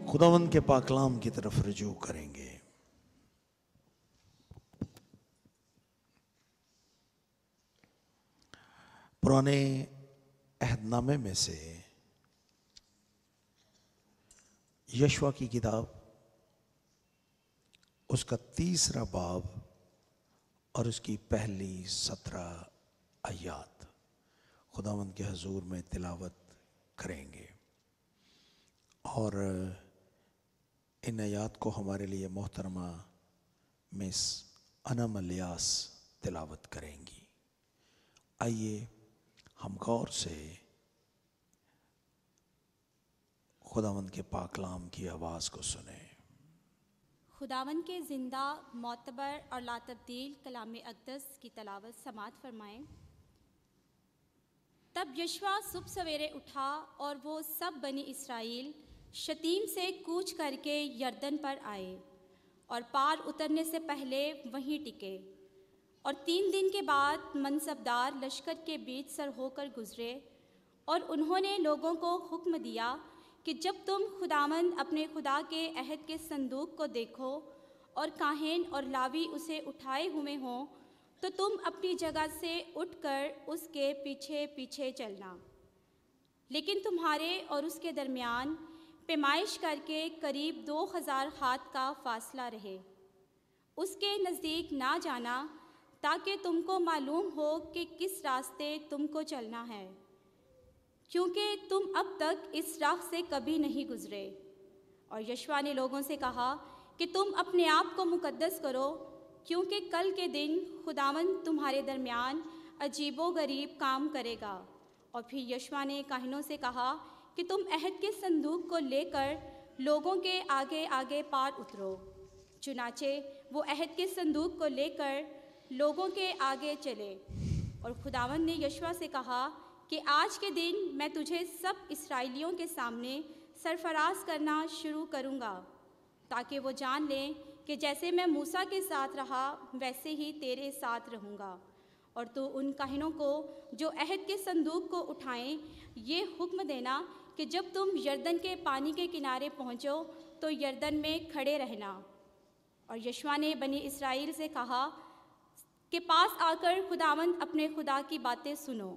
خداوند کے پاک کلام کی طرف رجوع کریں گے۔ پرانے عہد نامے میں سے یشوع کی کتاب، اس کا 3 باب اور اس کی پہلی 17 آیات خداوند کے حضور میں تلاوت کریں گے، اور ان آیات کو ہمارے لیے محترمہ مس انم الیاس تلاوت کریں گی۔ آئیے ہم غور سے خداوند کے پاک کلام کی آواز کو سنیں۔ خداوند کے زندہ، معتبر اور لا تبدیل کلام اقدس کی تلاوت سماعت فرمائیں۔ تب یشوع صبح سویرے اٹھا اور وہ سب بنی اسرائیل شتیم سے کوچ کر کے یردن پر آئے اور پار اترنے سے پہلے وہیں ٹکے، اور 3 دن کے بعد منصبدار لشکر کے بیچ سر ہو کر گزرے، اور انہوں نے لوگوں کو حکم دیا کہ جب تم خداوند اپنے خدا کے عہد کے صندوق کو دیکھو اور کاہن اور لاوی اسے اٹھائے ہوئے ہوں تو تم اپنی جگہ سے اٹھ کر اس کے پیچھے پیچھے چلنا، لیکن تمہارے اور اس کے درمیان پیمائش کر کے قریب 2000 ہاتھ کا فاصلہ رہے، اس کے نزدیک نہ جانا تاکہ تم کو معلوم ہو کہ کس راستے تم کو چلنا ہے، کیونکہ تم اب تک اس راہ سے کبھی نہیں گزرے۔ اور یشوع نے لوگوں سے کہا کہ تم اپنے آپ کو مقدس کرو، کیونکہ کل کے دن خداوند تمہارے درمیان عجیب و غریب کام کرے گا۔ اور پھر یشوع نے کاہنوں سے کہا کہ تم عہد کے صندوق کو لے کر لوگوں کے آگے آگے پار اترو۔ چنانچہ وہ عہد کے صندوق کو لے کر لوگوں کے آگے چلے، اور خداوند نے یشوع سے کہا کہ آج کے دن میں تجھے سب اسرائیلیوں کے سامنے سرفراز کرنا شروع کروں گا، تاکہ وہ جان لیں کہ جیسے میں موسیٰ کے ساتھ رہا ویسے ہی تیرے ساتھ رہوں گا۔ اور تو ان کاہنوں کو جو عہد کے صندوق کو اٹھائیں یہ حکم دینا کہ جب تم یردن کے پانی کے کنارے پہنچو تو یردن میں کھڑے رہنا۔ اور یشوع نے بنی اسرائیل سے کہا کہ پاس آ کر خداوند اپنے خدا کی باتیں سنو۔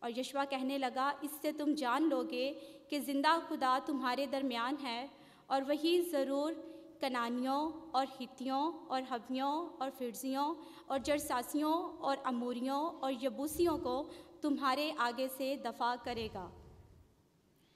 اور یشوع کہنے لگا، اس سے تم جان لوگے کہ زندہ خدا تمہارے درمیان ہے، اور وہی ضرور کنانیوں اور ہتھیوں اور حویوں اور فرزیوں اور جرساسیوں اور اموریوں اور یبوسیوں کو تمہارے آگے سے دفع کرے گا۔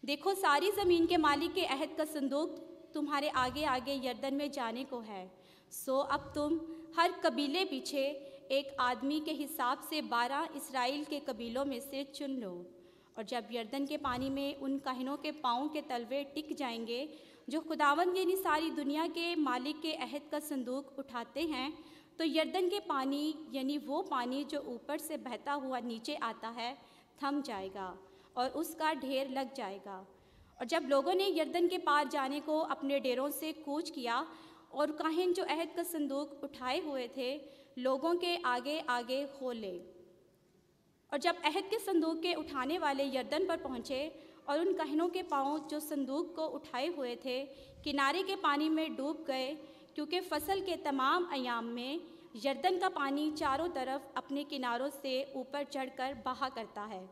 دیکھو، ساری زمین کے مالک کے عہد کا صندوق تمہارے آگے آگے یردن میں جانے کو ہے، سو اب تم ہر قبیلے پیچھے ایک آدمی کے حساب سے 12 اسرائیل کے قبیلوں میں سے چن لو۔ اور جب یردن کے پانی میں ان کاہنوں کے پاؤں کے تلوے ٹک جائیں گے جو خداوند یعنی ساری دنیا کے مالک کے عہد کا صندوق اٹھاتے ہیں، تو یردن کے پانی یعنی وہ پانی جو اوپر سے بہتا ہوا نیچے آتا ہے تھم جائے گا اور اس کا ڈھیر لگ جائے گا۔ اور جب لوگوں نے یردن کے پار جانے کو اپنے ڈیروں سے کوچ کیا اور کاہن جو عہد کا صندوق اٹھائے ہوئے تھے لوگوں کے آگے آگے ہو لے، اور جب عہد کے صندوق کے اٹھانے والے یردن پر پہنچے اور ان کاہنوں کے پاؤں جو صندوق کو اٹھائے ہوئے تھے کنارے کے پانی میں ڈوب گئے، کیونکہ فصل کے تمام ایام میں یردن کا پانی چاروں طرف اپنے کناروں سے اوپر چڑھ کر بہا کرتا ہے،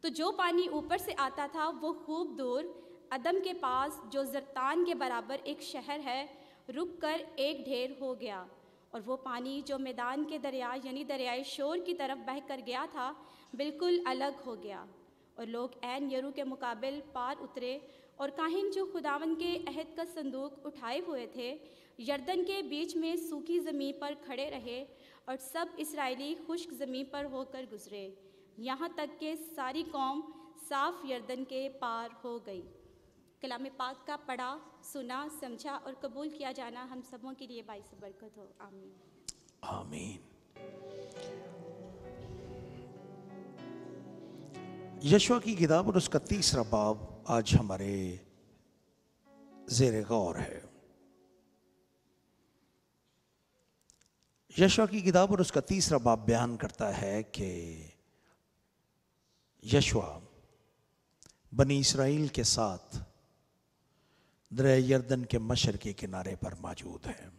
تو جو پانی اوپر سے آتا تھا وہ خوب دور ادم کے پاس جو زرتان کے برابر ایک شہر ہے رک کر ایک ڈھیر ہو گیا، اور وہ پانی جو میدان کے دریا یعنی دریائے شور کی طرف بہہ کر گیا تھا بالکل الگ ہو گیا، اور لوگ عین یرو کے مقابل پار اترے، اور کاہن جو خداوند کے عہد کا صندوق اٹھائے ہوئے تھے یردن کے بیچ میں سوکھی زمین پر کھڑے رہے، اور سب اسرائیلی خشک زمین پر ہو کر گزرے، یہاں تک کہ ساری قوم صاف یردن کے پار ہو گئی۔ کلام پاک کا پڑھا، سنا، سمجھا اور قبول کیا جانا ہم سبوں کے لیے باعث برکت ہو۔ آمین۔ آمین۔ یشوع کی کتاب اور اس کا 3 باب آج ہمارے زیر غور ہے۔ یشوع کی کتاب اور اس کا 3 باب بیان کرتا ہے کہ یشوع بنی اسرائیل کے ساتھ دریا یردن کے مشرقی کنارے پر موجود ہے۔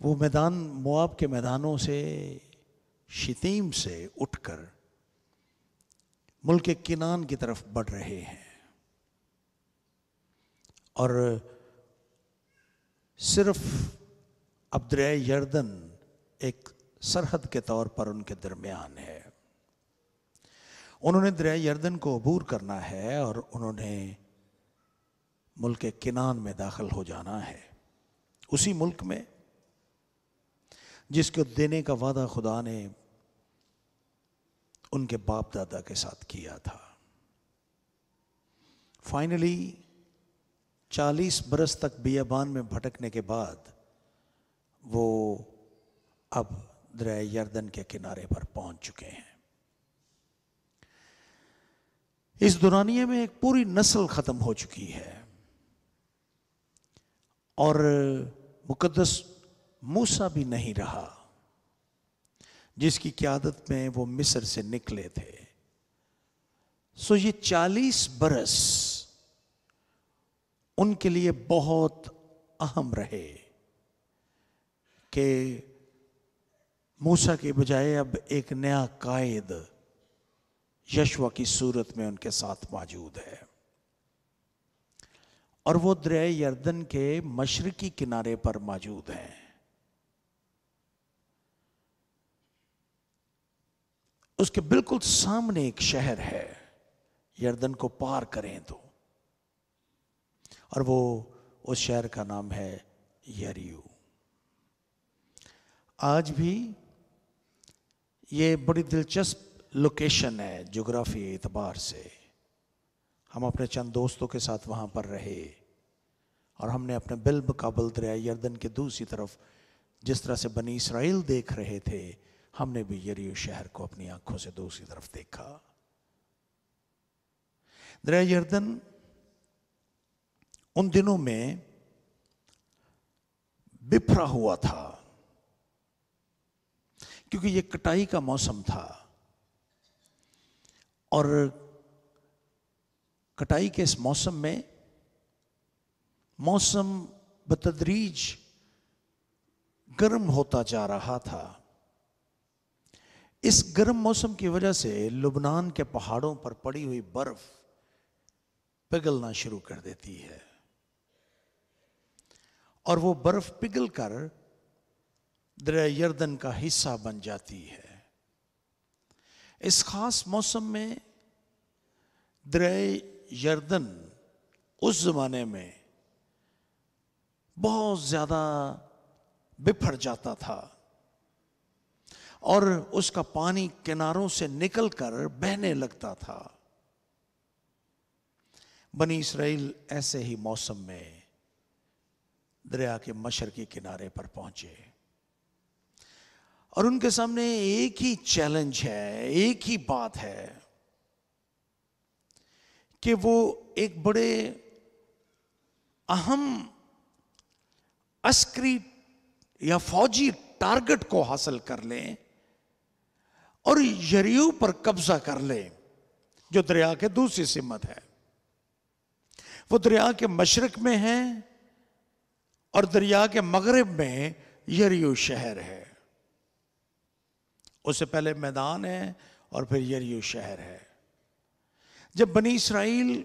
وہ میدان مواب کے میدانوں سے، شتیم سے اٹھ کر ملک کنعان کی طرف بڑھ رہے ہیں، اور صرف اب دریا یردن ایک سرحد کے طور پر ان کے درمیان ہے۔ انہوں نے دریا یردن کو عبور کرنا ہے اور انہوں نے ملک کنعان میں داخل ہو جانا ہے، اسی ملک میں جس کو دینے کا وعدہ خدا نے ان کے باپ دادا کے ساتھ کیا تھا۔ فائنلی 40 برس تک بیابان میں بھٹکنے کے بعد وہ اب دریا یردن کے کنارے پر پہنچ چکے ہیں۔ اس دورانیے میں ایک پوری نسل ختم ہو چکی ہے، اور مقدس موسیٰ بھی نہیں رہا جس کی قیادت میں وہ مصر سے نکلے تھے۔ سو یہ 40 برس ان کے لیے بہت اہم رہے کہ موسیٰ کے بجائے اب ایک نیا قائد یشوع کی صورت میں ان کے ساتھ موجود ہے، اور وہ دریا یردن کے مشرقی کنارے پر موجود ہیں۔ اس کے بالکل سامنے ایک شہر ہے، یردن کو پار کریں تو، اور وہ اس شہر کا نام ہے یریو۔ آج بھی یہ بڑی دلچسپ لوکیشن ہے جغرافی اعتبار سے۔ ہم اپنے چند دوستوں کے ساتھ وہاں پر رہے، اور ہم نے اپنے بالمقابل دریا یردن کے دوسری طرف جس طرح سے بنی اسرائیل دیکھ رہے تھے، ہم نے بھی یریو شہر کو اپنی آنکھوں سے دوسری طرف دیکھا۔ دریا یردن ان دنوں میں بپھرا ہوا تھا، کیونکہ یہ کٹائی کا موسم تھا، اور کٹائی کے اس موسم میں موسم بتدریج گرم ہوتا جا رہا تھا۔ اس گرم موسم کی وجہ سے لبنان کے پہاڑوں پر پڑی ہوئی برف پگھلنا شروع کر دیتی ہے، اور وہ برف پگھل کر دریا یردن کا حصہ بن جاتی ہے۔ اس خاص موسم میں دریا یردن اس زمانے میں بہت زیادہ بپھر جاتا تھا، اور اس کا پانی کناروں سے نکل کر بہنے لگتا تھا۔ بنی اسرائیل ایسے ہی موسم میں دریا کے مشرقی کنارے پر پہنچے، اور ان کے سامنے ایک ہی چیلنج ہے، ایک ہی بات ہے کہ وہ ایک بڑے اہم عسکری یا فوجی ٹارگٹ کو حاصل کر لیں اور یریو پر قبضہ کر لیں، جو دریا کے دوسری سمت ہے۔ وہ دریا کے مشرق میں ہے اور دریا کے مغرب میں یریو شہر ہے۔ اس سے پہلے میدان ہے اور پھر یریو شہر ہے۔ جب بنی اسرائیل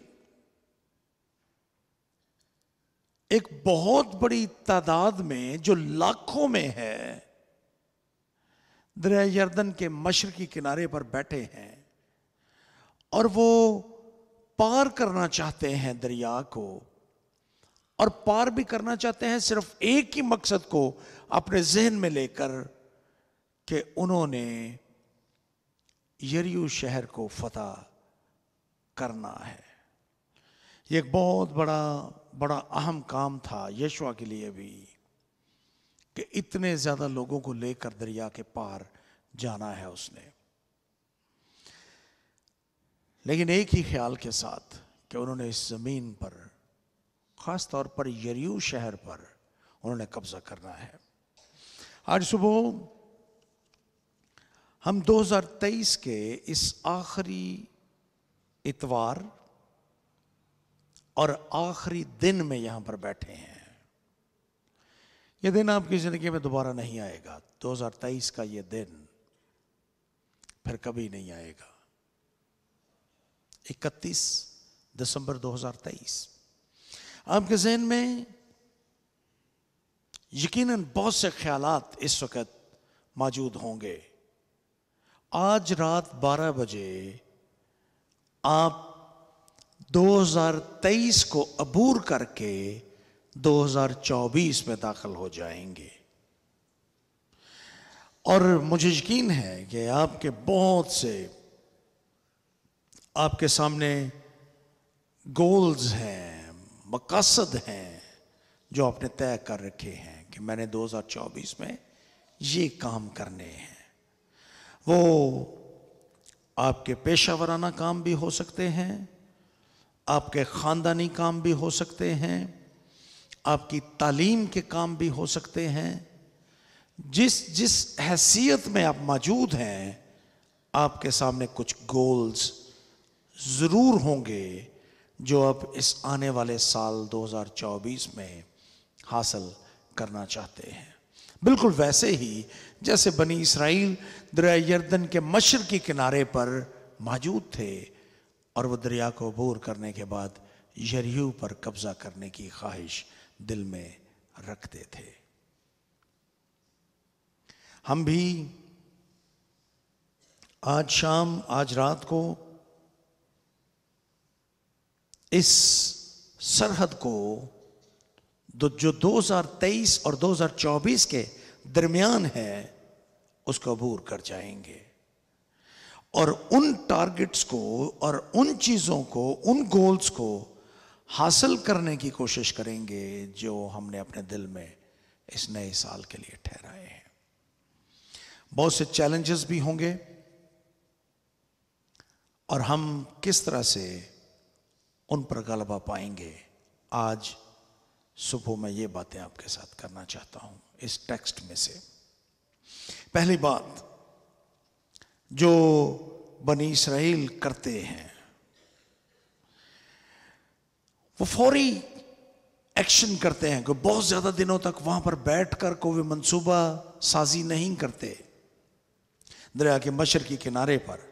ایک بہت بڑی تعداد میں، جو لاکھوں میں ہے، دریا یردن کے مشرقی کنارے پر بیٹھے ہیں اور وہ پار کرنا چاہتے ہیں دریا کو، اور پار بھی کرنا چاہتے ہیں صرف ایک ہی مقصد کو اپنے ذہن میں لے کر کہ انہوں نے یریو شہر کو فتح کرنا ہے۔ یہ ایک بہت بڑا اہم کام تھا یشوع کے لیے بھی، کہ اتنے زیادہ لوگوں کو لے کر دریا کے پار جانا ہے اس نے، لیکن ایک ہی خیال کے ساتھ کہ انہوں نے اس زمین پر، خاص طور پر یریو شہر پر انہوں نے قبضہ کرنا ہے۔ آج صبح ہم 2023 کے اس آخری اتوار اور آخری دن میں یہاں پر بیٹھے ہیں. یہ دن آپ کی زندگی میں دوبارہ نہیں آئے گا. 2023 کا یہ دن پھر کبھی نہیں آئے گا. 31 دسمبر 2023. آپ کے ذہن میں یقیناً بہت سے خیالات اس وقت موجود ہوں گے. آج رات 12 بجے آپ 2023 کو عبور کر کے 2024 میں داخل ہو جائیں گے. اور مجھے یقین ہے کہ آپ کے بہت سے آپ کے سامنے گولز ہیں، مقاصد ہیں جو آپ نے طے کر رکھے ہیں کہ میں نے 2024 میں یہ کام کرنے ہیں. وہ آپ کے پیشہ ورانہ کام بھی ہو سکتے ہیں، آپ کے خاندانی کام بھی ہو سکتے ہیں، آپ کی تعلیم کے کام بھی ہو سکتے ہیں. جس حیثیت میں آپ موجود ہیں آپ کے سامنے کچھ گولز ضرور ہوں گے جو آپ اس آنے والے سال 2024 میں حاصل کرنا چاہتے ہیں. بالکل ویسے ہی جیسے بنی اسرائیل دریا یردن کے مشرقی کنارے پر موجود تھے اور وہ دریا کو عبور کرنے کے بعد یریحو پر قبضہ کرنے کی خواہش دل میں رکھتے تھے. ہم بھی آج شام، آج رات کو اس سرحد کو جو 2023 اور 2024 کے درمیان ہے اس کو عبور کر جائیں گے اور ان ٹارگٹس کو اور ان چیزوں کو، ان گولز کو حاصل کرنے کی کوشش کریں گے جو ہم نے اپنے دل میں اس نئے سال کے لیے ٹھہرائے ہیں. بہت سے چیلنجز بھی ہوں گے اور ہم کس طرح سے ان پر غلبہ پائیں گے. آج صبح میں یہ باتیں آپ کے ساتھ کرنا چاہتا ہوں اس ٹیکسٹ میں سے. پہلی بات جو بنی اسرائیل کرتے ہیں وہ فوری ایکشن کرتے ہیں کہ بہت زیادہ دنوں تک وہاں پر بیٹھ کر کوئی منصوبہ سازی نہیں کرتے. دریا کے مشرقی کنارے پر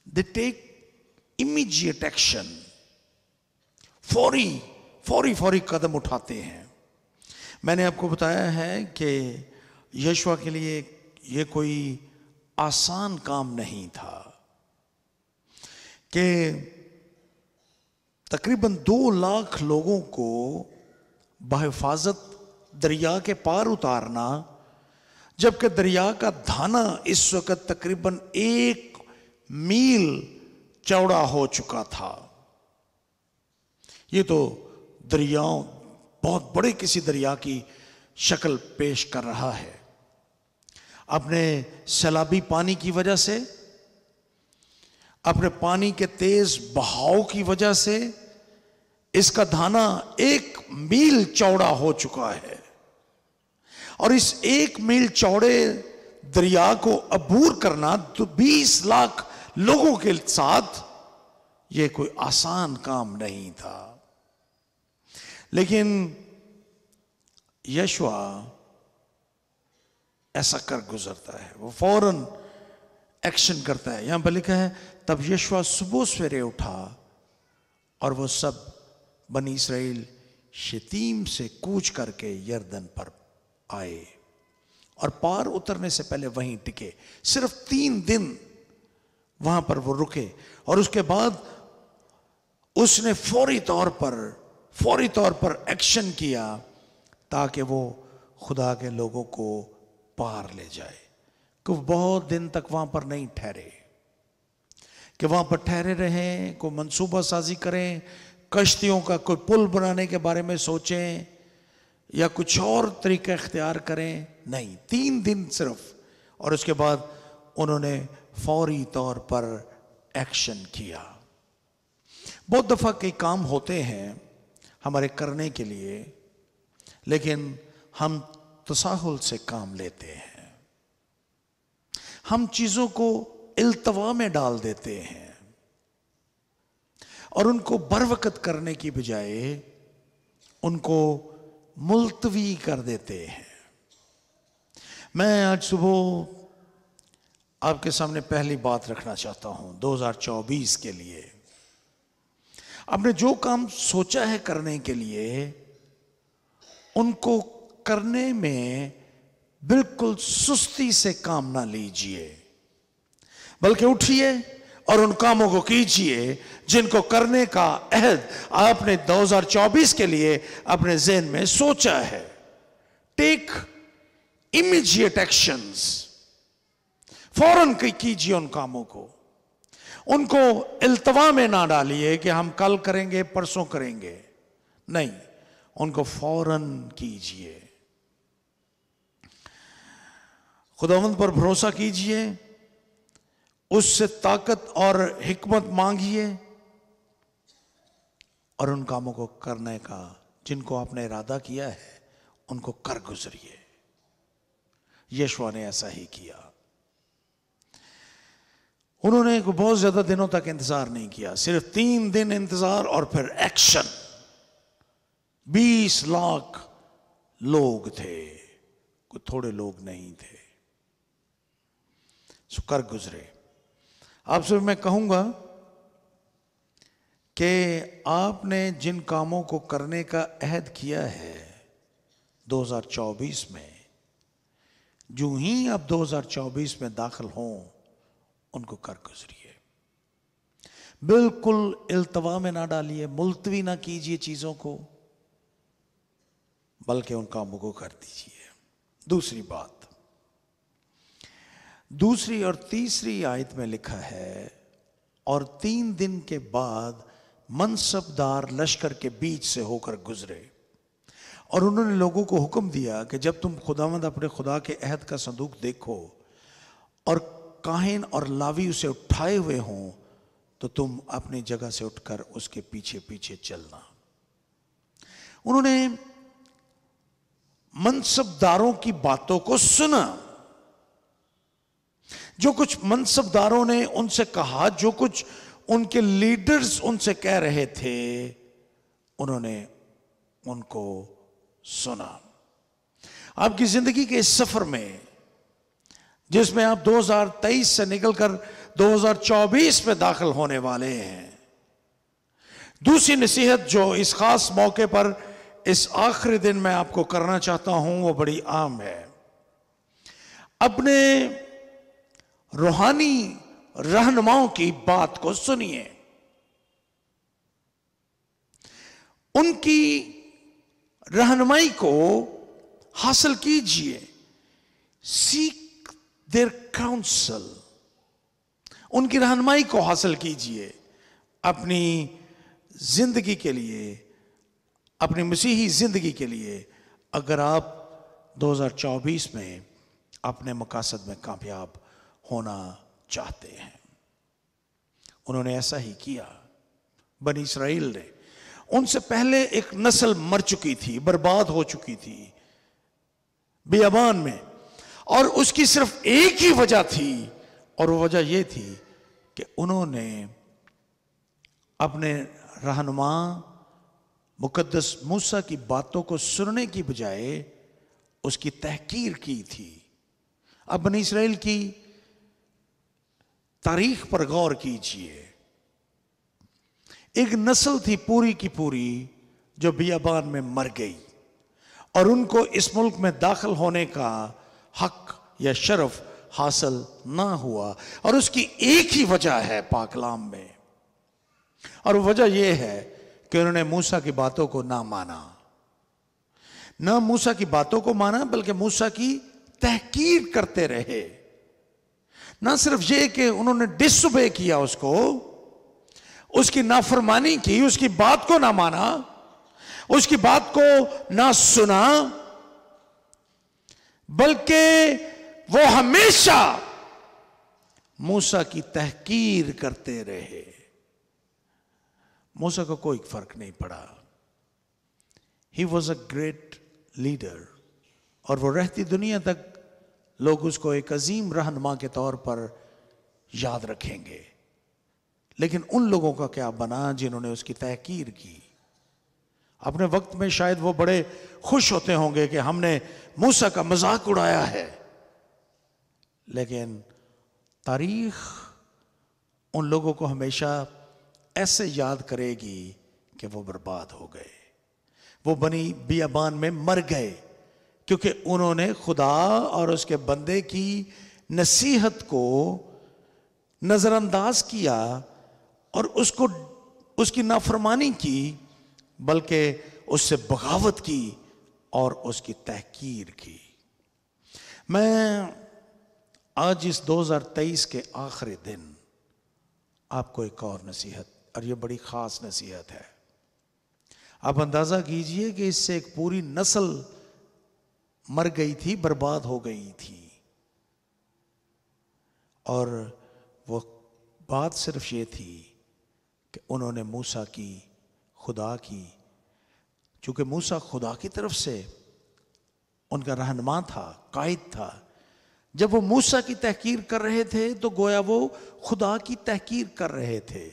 they take immediate action. فوری قدم اٹھاتے ہیں. میں نے آپ کو بتایا ہے کہ یشوع کے لیے یہ کوئی آسان کام نہیں تھا کہ تقریباً 2 لاکھ لوگوں کو بحفاظت دریا کے پار اتارنا، جبکہ دریا کا دھانا اس وقت تقریباً 1 میل چوڑا ہو چکا تھا. یہ تو دریاؤں بہت بڑے کسی دریا کی شکل پیش کر رہا ہے. اپنے سیلابی پانی کی وجہ سے، اپنے پانی کے تیز بہاؤ کی وجہ سے اس کا دھانا 1 میل چوڑا ہو چکا ہے. اور اس 1 میل چوڑے دریا کو عبور کرنا تو 20 لاکھ لوگوں کے ساتھ یہ کوئی آسان کام نہیں تھا. لیکن یشوع ایسا کر گزرتا ہے، وہ فوراً ایکشن کرتا ہے. یہاں پر لکھا ہے تب یشوع صبح سویرے اٹھا اور وہ سب بنی اسرائیل شتیم سے کوچ کر کے یردن پر آئے اور پار اترنے سے پہلے وہیں ٹکے. صرف 3 دن وہاں پر وہ رکے اور اس کے بعد اس نے فوری طور پر ایکشن کیا تاکہ وہ خدا کے لوگوں کو پار لے جائے. کہ وہ بہت دن تک وہاں پر نہیں ٹھہرے، کہ وہاں پر ٹھہرے رہیں، کوئی منصوبہ سازی کریں، کشتیوں کا کوئی پل بنانے کے بارے میں سوچیں یا کچھ اور طریقہ اختیار کریں. نہیں، 3 دن صرف. اور اس کے بعد انہوں نے فوری طور پر ایکشن کیا. بہت دفعہ کئی کام ہوتے ہیں ہمارے کرنے کے لیے، لیکن ہم تساہل سے کام لیتے ہیں، ہم چیزوں کو التوا میں ڈال دیتے ہیں اور ان کو بروقت کرنے کی بجائے ان کو ملتوی کر دیتے ہیں۔ میں آج صبح آپ کے سامنے پہلی بات رکھنا چاہتا ہوں 2024 کے لیے۔ آپ نے جو کام سوچا ہے کرنے کے لیے ان کو کرنے میں بالکل سستی سے کام نہ لیجئے، بلکہ اٹھیے اور ان کاموں کو کیجئے جن کو کرنے کا عہد آپ نے 2024 کے لیے اپنے ذہن میں سوچا ہے۔ ٹیک امیڈیٹ ایکشنز، فوراً کیجئے ان کاموں کو۔ ان کو التوا میں نہ ڈالیے کہ ہم کل کریں گے، پرسوں کریں گے، نہیں، ان کو فوراً کیجئے۔ خداوند پر بھروسہ کیجئے، اس سے طاقت اور حکمت مانگیے، اور ان کاموں کو کرنے کا جن کو آپ نے ارادہ کیا ہے ان کو کر گزریے۔ یشوع نے ایسا ہی کیا۔ انہوں نے بہت زیادہ دنوں تک انتظار نہیں کیا، صرف 3 دن انتظار اور پھر ایکشن۔ 20 لاکھ لوگ تھے، کوئی تھوڑے لوگ نہیں تھے، سو کر گزرے۔ آپ سے میں کہوں گا کہ آپ نے جن کاموں کو کرنے کا عہد کیا ہے 2024 میں، جو ہی آپ 2024 میں داخل ہوں ان کو کر گزریے۔ بالکل التوا میں نہ ڈالیے، ملتوی نہ کیجیے چیزوں کو، بلکہ ان کاموں کو کر دیجیے۔ دوسری بات، دوسری اور تیسری آیت میں لکھا ہے، اور 3 دن کے بعد منصب دار لشکر کے بیچ سے ہو کر گزرے، اور انہوں نے لوگوں کو حکم دیا کہ جب تم خداوند اپنے خدا کے عہد کا صندوق دیکھو اور کاہن اور لاوی اسے اٹھائے ہوئے ہوں تو تم اپنی جگہ سے اٹھ کر اس کے پیچھے پیچھے چلنا۔ انہوں نے منصب داروں کی باتوں کو سنا، جو کچھ منصب داروں نے ان سے کہا، جو کچھ ان کے لیڈرز ان سے کہہ رہے تھے، انہوں نے ان کو سنا۔ آپ کی زندگی کے اس سفر میں جس میں آپ 2023 سے نکل کر 2024 میں داخل ہونے والے ہیں، دوسری نصیحت جو اس خاص موقع پر اس آخری دن میں آپ کو کرنا چاہتا ہوں وہ بڑی عام ہے۔ اپنے روحانی رہنماؤں کی بات کو سنیے، ان کی رہنمائی کو حاصل کیجئے۔ سیک دیئر کاؤنسل، ان کی رہنمائی کو حاصل کیجئے اپنی زندگی کے لیے، اپنی مسیحی زندگی کے لیے، اگر آپ 2024 میں اپنے مقاصد میں کامیاب ہونا چاہتے ہیں۔ انہوں نے ایسا ہی کیا۔ بنی اسرائیل نے، ان سے پہلے ایک نسل مر چکی تھی، برباد ہو چکی تھی بیابان میں، اور اس کی صرف ایک ہی وجہ تھی، اور وہ وجہ یہ تھی کہ انہوں نے اپنے رہنما مقدس موسیٰ کی باتوں کو سننے کی بجائے اس کی تحقیر کی تھی۔ اب بنی اسرائیل کی تاریخ پر غور کیجئے۔ ایک نسل تھی پوری کی پوری جو بیابان میں مر گئی، اور ان کو اس ملک میں داخل ہونے کا حق یا شرف حاصل نہ ہوا، اور اس کی ایک ہی وجہ ہے پاک کلام میں، اور وجہ یہ ہے کہ انہوں نے موسیٰ کی باتوں کو نہ مانا۔ نہ موسیٰ کی باتوں کو مانا، بلکہ موسیٰ کی تحقیر کرتے رہے۔ نہ صرف یہ کہ انہوں نے ڈس اوبے کیا، اس کو، اس کی نافرمانی کی، اس کی بات کو نہ مانا، اس کی بات کو نہ سنا، بلکہ وہ ہمیشہ موسیٰ کی تحقیر کرتے رہے۔ موسیٰ کو کوئی فرق نہیں پڑا۔ He was a great leader، اور وہ رہتی دنیا تک لوگ اس کو ایک عظیم رہنما کے طور پر یاد رکھیں گے، لیکن ان لوگوں کا کیا بنا جنہوں نے اس کی تحقیر کی؟ اپنے وقت میں شاید وہ بڑے خوش ہوتے ہوں گے کہ ہم نے موسیٰ کا مذاق اڑایا ہے، لیکن تاریخ ان لوگوں کو ہمیشہ ایسے یاد کرے گی کہ وہ برباد ہو گئے، وہ بنی بیابان میں مر گئے، کیونکہ انہوں نے خدا اور اس کے بندے کی نصیحت کو نظر انداز کیا اور اس کی نافرمانی کی، بلکہ اس سے بغاوت کی اور اس کی تحقیر کی۔ میں آج اس 2023 کے آخری دن آپ کو ایک اور نصیحت، اور یہ بڑی خاص نصیحت ہے۔ آپ اندازہ کیجئے کہ اس سے ایک پوری نسل مر گئی تھی، برباد ہو گئی تھی، اور وہ بات صرف یہ تھی کہ انہوں نے موسیٰ کی، خدا کی، چونکہ موسیٰ خدا کی طرف سے ان کا رہنما تھا، قائد تھا۔ جب وہ موسیٰ کی تحقیر کر رہے تھے تو گویا وہ خدا کی تحقیر کر رہے تھے۔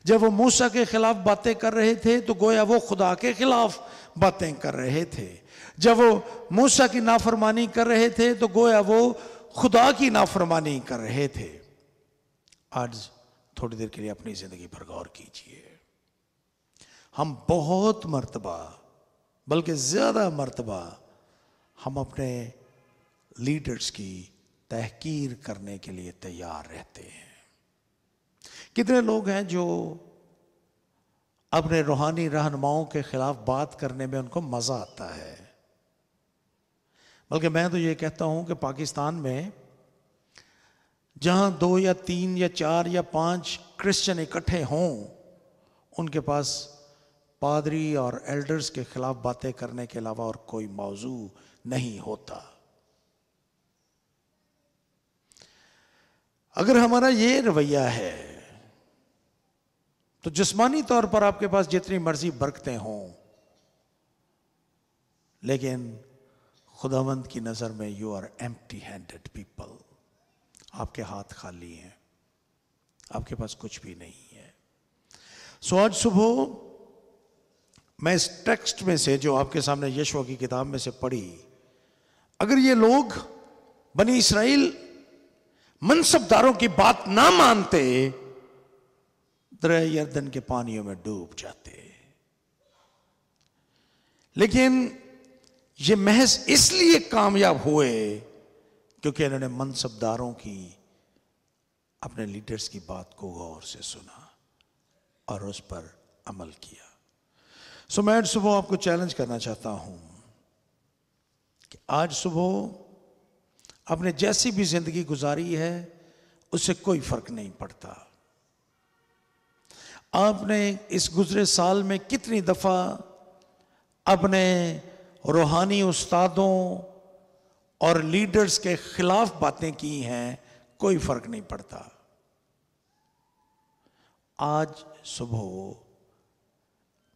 جب وہ موسیٰ کے خلاف باتیں کر رہے تھے تو گویا وہ خدا کے خلاف باتیں کر رہے تھے۔ جب وہ موسیٰ کی نافرمانی کر رہے تھے تو گویا وہ خدا کی نافرمانی کر رہے تھے۔ آج تھوڑی دیر کے لیے اپنی زندگی پر غور کیجئے۔ ہم بہت مرتبہ، بلکہ زیادہ مرتبہ، ہم اپنے لیڈرز کی تحقیر کرنے کے لیے تیار رہتے ہیں۔ کتنے لوگ ہیں جو اپنے روحانی رہنماؤں کے خلاف بات کرنے میں ان کو مزہ آتا ہے، بلکہ میں تو یہ کہتا ہوں کہ پاکستان میں جہاں 2 یا 3 یا 4 یا 5 کرسچن اکٹھے ہوں، ان کے پاس پادری اور ایلڈرز کے خلاف باتیں کرنے کے علاوہ اور کوئی موضوع نہیں ہوتا۔ اگر ہمارا یہ رویہ ہے تو جسمانی طور پر آپ کے پاس جتنی مرضی برکتیں ہوں، لیکن خداوند کی نظر میں you are empty handed people، آپ کے ہاتھ خالی ہیں، آپ کے پاس کچھ بھی نہیں ہے۔ سو آج صبح میں اس ٹیکسٹ میں سے جو آپ کے سامنے یشوع کی کتاب میں سے پڑھی، اگر یہ لوگ بنی اسرائیل منصبداروں کی بات نہ مانتے، دریا یردن کے پانیوں میں ڈوب جاتے، لیکن یہ محض اس لیے کامیاب ہوئے کیونکہ انہوں نے منصبداروں کی، اپنے لیڈرز کی بات کو غور سے سنا اور اس پر عمل کیا۔ سو میں آج صبح آپ کو چیلنج کرنا چاہتا ہوں کہ آج صبح آپ نے جیسی بھی زندگی گزاری ہے اس سے کوئی فرق نہیں پڑتا۔ آپ نے اس گزرے سال میں کتنی دفعہ اپنے روحانی استادوں اور لیڈرز کے خلاف باتیں کی ہیں، کوئی فرق نہیں پڑتا۔ آج صبح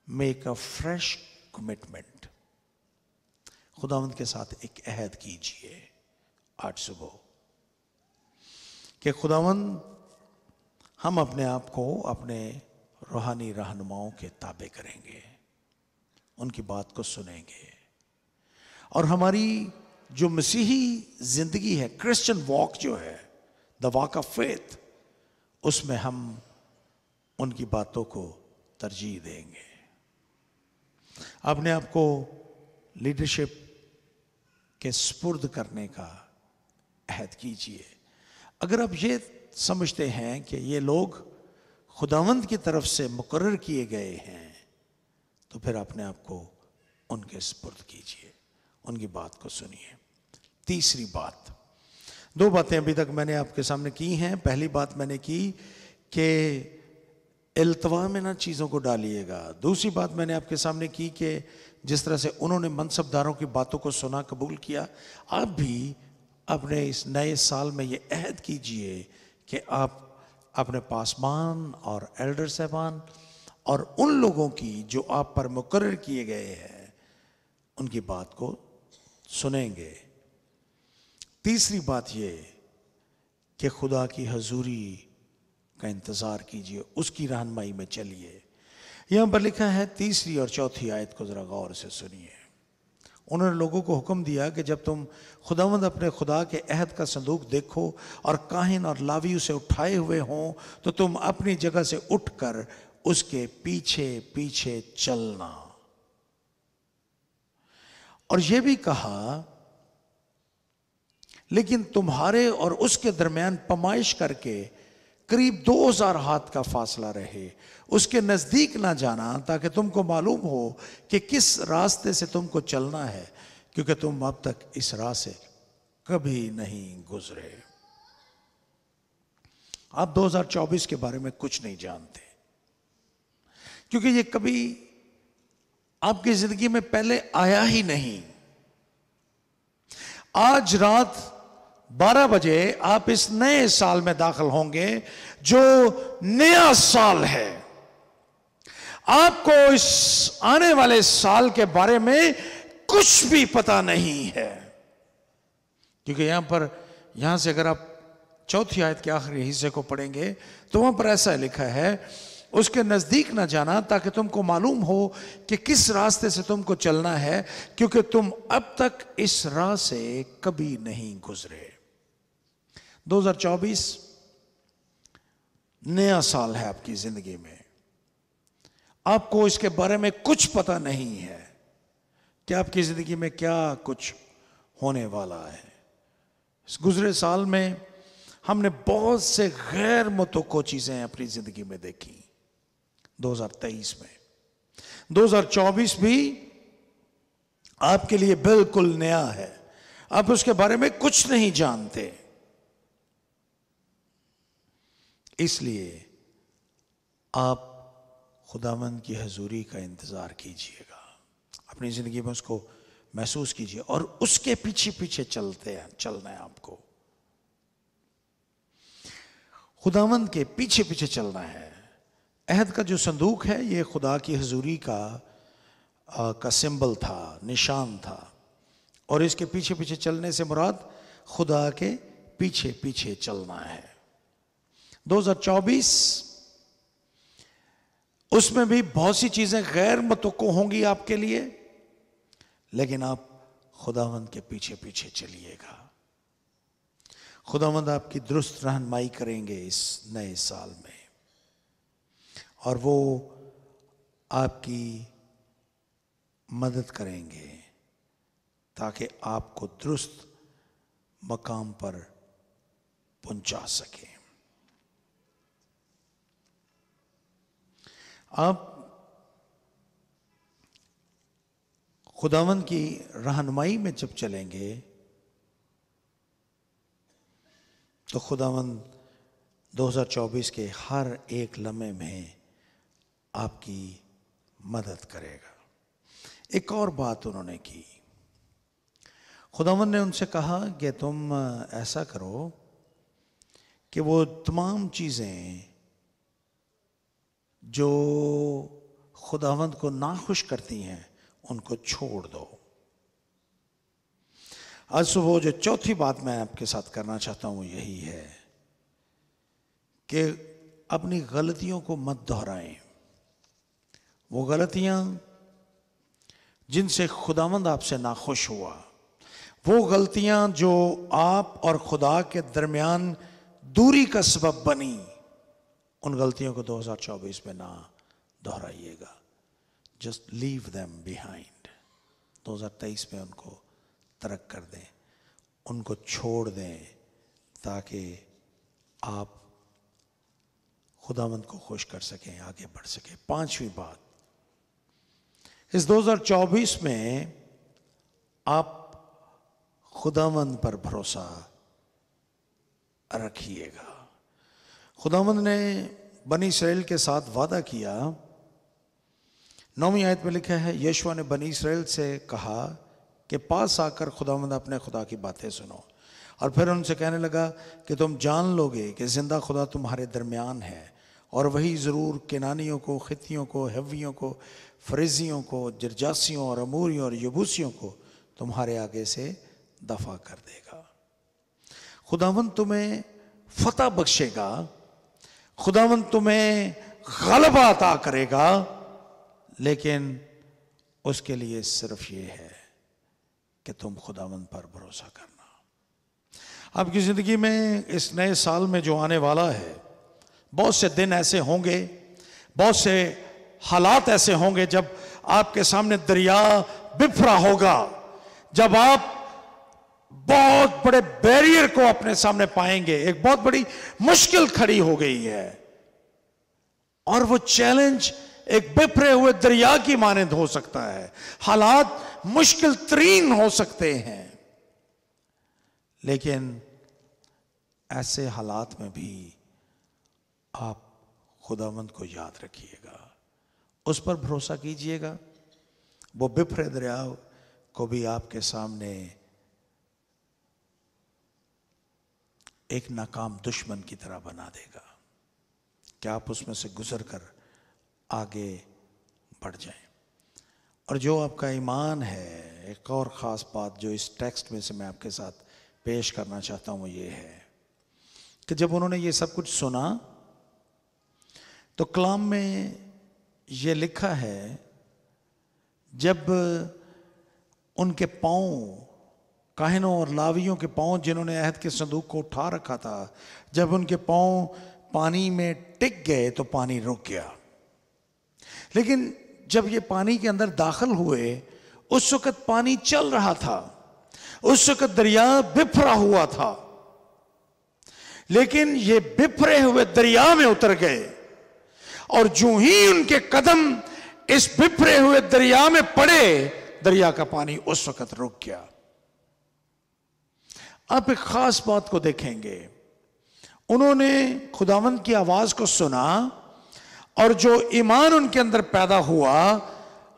میک اے فریش کمٹمنٹ، خداوند کے ساتھ ایک عہد کیجئے آج صبح کہ خداوند، ہم اپنے آپ کو اپنے روحانی رہنماؤں کے تابع کریں گے، ان کی بات کو سنیں گے، اور ہماری جو مسیحی زندگی ہے، کرسچن واک جو ہے، دا واک آف فیتھ، اس میں ہم ان کی باتوں کو ترجیح دیں گے۔ اپنے آپ کو لیڈرشپ کے سپرد کرنے کا عہد کیجئے۔ اگر آپ یہ سمجھتے ہیں کہ یہ لوگ خداوند کی طرف سے مقرر کیے گئے ہیں، تو پھر اپنے آپ کو ان کے سپرد کیجئے، ان کی بات کو سنیے۔ تیسری بات، 2 باتیں ابھی تک میں نے آپ کے سامنے کی ہیں۔ پہلی بات میں نے کی کہ التوا میں نہ چیزوں کو ڈالیے گا۔ دوسری بات میں نے آپ کے سامنے کی کہ جس طرح سے انہوں نے منصبداروں کی باتوں کو سنا، قبول کیا، آپ بھی اپنے اس نئے سال میں یہ عہد کیجئے کہ آپ اپنے پاسبان اور ایلڈر صاحبان اور ان لوگوں کی جو آپ پر مقرر کیے گئے ہیں، ان کی بات کو سنیں گے۔ تیسری بات یہ کہ خدا کی حضوری کا انتظار کیجئے، اس کی رہنمائی میں چلیے۔ یہاں پر لکھا ہے 3 اور 4 آیت کو ذرا غور سے سنیے۔ انہوں نے لوگوں کو حکم دیا کہ جب تم خداوند اپنے خدا کے عہد کا صندوق دیکھو اور کاہن اور لاوی اسے اٹھائے ہوئے ہوں تو تم اپنی جگہ سے اٹھ کر اس کے پیچھے پیچھے چلنا۔ اور یہ بھی کہا لیکن تمہارے اور اس کے درمیان پمائش کر کے قریب 2000 ہاتھ کا فاصلہ رہے، اس کے نزدیک نہ جانا تاکہ تم کو معلوم ہو کہ کس راستے سے تم کو چلنا ہے، کیونکہ تم اب تک اس راہ سے کبھی نہیں گزرے۔ آپ 2024 کے بارے میں کچھ نہیں جانتے، کیونکہ یہ کبھی آپ کی زندگی میں پہلے آیا ہی نہیں۔ آج رات 12 بجے آپ اس نئے سال میں داخل ہوں گے جو نیا سال ہے۔ آپ کو اس آنے والے سال کے بارے میں کچھ بھی پتہ نہیں ہے، کیونکہ یہاں سے اگر آپ 4 آیت کے آخری حصے کو پڑھیں گے تو وہاں پر ایسا لکھا ہے، اس کے نزدیک نہ جانا تاکہ تم کو معلوم ہو کہ کس راستے سے تم کو چلنا ہے، کیونکہ تم اب تک اس راہ سے کبھی نہیں گزرے۔ 2024 نیا سال ہے آپ کی زندگی میں، آپ کو اس کے بارے میں کچھ پتہ نہیں ہے کہ آپ کی زندگی میں کیا کچھ ہونے والا ہے۔ اس گزرے سال میں ہم نے بہت سے غیر متوقع چیزیں اپنی زندگی میں دیکھی۔ 2023 میں 2024 بھی آپ کے لیے بالکل نیا ہے، آپ اس کے بارے میں کچھ نہیں جانتے، اس لیے آپ خداوند کی حضوری کا انتظار کیجئے گا، اپنی زندگی میں اس کو محسوس کیجئے اور اس کے پیچھے پیچھے چلنا ہے۔ آپ کو خداوند کے پیچھے پیچھے چلنا ہے۔ عہد کا جو صندوق ہے یہ خدا کی حضوری کا سمبل تھا، نشان تھا، اور اس کے پیچھے پیچھے چلنے سے مراد خدا کے پیچھے پیچھے چلنا ہے۔ 2024 اس میں بھی بہت سی چیزیں غیر متوقع ہوں گی آپ کے لیے، لیکن آپ خداوند کے پیچھے پیچھے چلیے گا۔ خداوند آپ کی درست رہنمائی کریں گے اس نئے سال میں، اور وہ آپ کی مدد کریں گے تاکہ آپ کو درست مقام پر پہنچا سکیں۔ آپ خداوند کی رہنمائی میں جب چلیں گے تو خداوند 2024 کے ہر ایک لمحے میں آپ کی مدد کرے گا۔ ایک اور بات انہوں نے کی، خداوند نے ان سے کہا کہ تم ایسا کرو کہ وہ تمام چیزیں جو خداوند کو ناخوش کرتی ہیں ان کو چھوڑ دو۔ آج صبح جو چوتھی بات میں آپ کے ساتھ کرنا چاہتا ہوں یہی ہے کہ اپنی غلطیوں کو مت دہرائیں۔ وہ غلطیاں جن سے خداوند آپ سے ناخوش ہوا، وہ غلطیاں جو آپ اور خدا کے درمیان دوری کا سبب بنی، ان غلطیوں کو 2024 میں نہ دہرائیے گا۔ Just leave them behind۔ 2023 میں ان کو ترک کر دیں، ان کو چھوڑ دیں تاکہ آپ خداوند کو خوش کر سکیں، آگے بڑھ سکیں۔ 5ویں بات، اس 2024 میں آپ خداوند پر بھروسہ رکھیے گا۔ خداوند نے بنی اسرائیل کے ساتھ وعدہ کیا۔ 9ویں آیت میں لکھا ہے، یشوع نے بنی اسرائیل سے کہا کہ پاس آ کر خداوند اپنے خدا کی باتیں سنو، اور پھر ان سے کہنے لگا کہ تم جان لو گے کہ زندہ خدا تمہارے درمیان ہے، اور وہی ضرور کنانیوں کو، ختیوں کو، ہیویوں کو، فریزیوں کو، جرجاسیوں اور اموریوں اور یبوسیوں کو تمہارے آگے سے دفع کر دے گا۔ خداوند تمہیں فتح بخشے گا، خداوند تمہیں غلبہ عطا کرے گا، لیکن اس کے لیے صرف یہ ہے کہ تم خداوند پر بھروسہ کرنا۔ آپ کی زندگی میں اس نئے سال میں جو آنے والا ہے، بہت سے دن ایسے ہوں گے، بہت سے حالات ایسے ہوں گے جب آپ کے سامنے دریا بفرا ہوگا، جب آپ بہت بڑے بیریئر کو اپنے سامنے پائیں گے، ایک بہت بڑی مشکل کھڑی ہو گئی ہے، اور وہ چیلنج ایک بفرے ہوئے دریا کی مانند ہو سکتا ہے، حالات مشکل ترین ہو سکتے ہیں، لیکن ایسے حالات میں بھی آپ خداوند کو یاد رکھیے گا، اس پر بھروسہ کیجئے گا۔ وہ بفرے دریا کو بھی آپ کے سامنے ایک ناکام دشمن کی طرح بنا دے گا کہ آپ اس میں سے گزر کر آگے بڑھ جائیں۔ اور جو آپ کا ایمان ہے، ایک اور خاص بات جو اس ٹیکسٹ میں سے میں آپ کے ساتھ پیش کرنا چاہتا ہوں وہ یہ ہے کہ جب انہوں نے یہ سب کچھ سنا تو کلام میں یہ لکھا ہے، جب ان کے پاؤں، کاہنوں اور لاویوں کے پاؤں جنہوں نے عہد کے صندوق کو اٹھا رکھا تھا، جب ان کے پاؤں پانی میں ٹک گئے تو پانی رک گیا۔ لیکن جب یہ پانی کے اندر داخل ہوئے، اس وقت پانی چل رہا تھا، اس وقت دریا بفرا ہوا تھا، لیکن یہ بفرے ہوئے دریا میں اتر گئے، اور جو ہی ان کے قدم اس بفرے ہوئے دریا میں پڑے، دریا کا پانی اس وقت رک گیا۔ آپ ایک خاص بات کو دیکھیں گے، انہوں نے خداوند کی آواز کو سنا، اور جو ایمان ان کے اندر پیدا ہوا،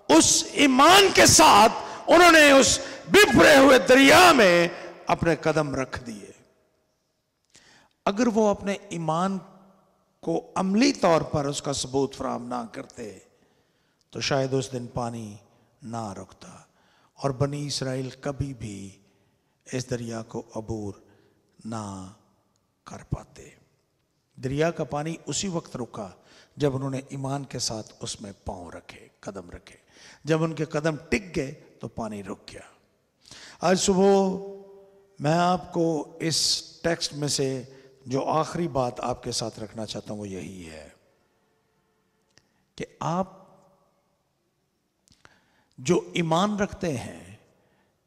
اس ایمان کے ساتھ انہوں نے اس بفرے ہوئے دریا میں اپنے قدم رکھ دیے۔ اگر وہ اپنے ایمان کو عملی طور پر اس کا ثبوت فراہم نہ کرتے تو شاید اس دن پانی نہ رکتا، اور بنی اسرائیل کبھی بھی اس دریا کو عبور نہ کر پاتے۔ دریا کا پانی اسی وقت رکا جب انہوں نے ایمان کے ساتھ اس میں پاؤں رکھے، قدم رکھے۔ جب ان کے قدم ٹک گئے تو پانی رک گیا۔ آج صبح میں آپ کو اس ٹیکسٹ میں سے جو آخری بات آپ کے ساتھ رکھنا چاہتا ہوں وہ یہی ہے کہ آپ جو ایمان رکھتے ہیں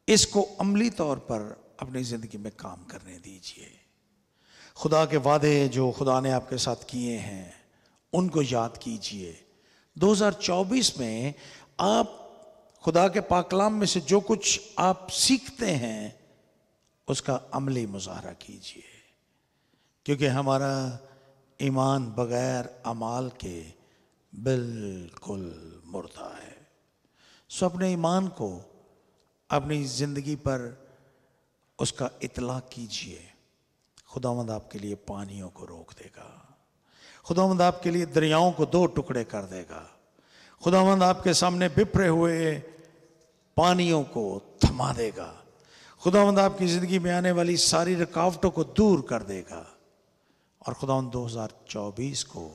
اس کو عملی طور پر اپنی زندگی میں کام کرنے دیجئے۔ خدا کے وعدے جو خدا نے آپ کے ساتھ کیے ہیں ان کو یاد کیجئے۔ 2024 میں آپ خدا کے پاک کلام میں سے جو کچھ آپ سیکھتے ہیں اس کا عملی مظاہرہ کیجئے، کیونکہ ہمارا ایمان بغیر اعمال کے بالکل مردہ ہے۔ سو اپنے ایمان کو اپنی زندگی پر اس کا اطلاق کیجئے۔ خداوند آپ کے لیے پانیوں کو روک دے گا، خداوند آپ کے لیے دریاؤں کو 2 ٹکڑے کر دے گا، خداوند آپ کے سامنے بپھرے ہوئے پانیوں کو تھما دے گا، خداوند آپ کی زندگی میں آنے والی ساری رکاوٹوں کو دور کر دے گا، اور خداوند 2024 کو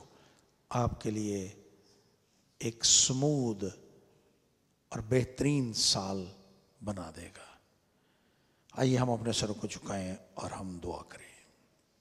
آپ کے لیے ایک سمود اور بہترین سال بنا دے گا۔ آئیے ہم اپنے سروں کو جھکائیں اور ہم دعا کریں۔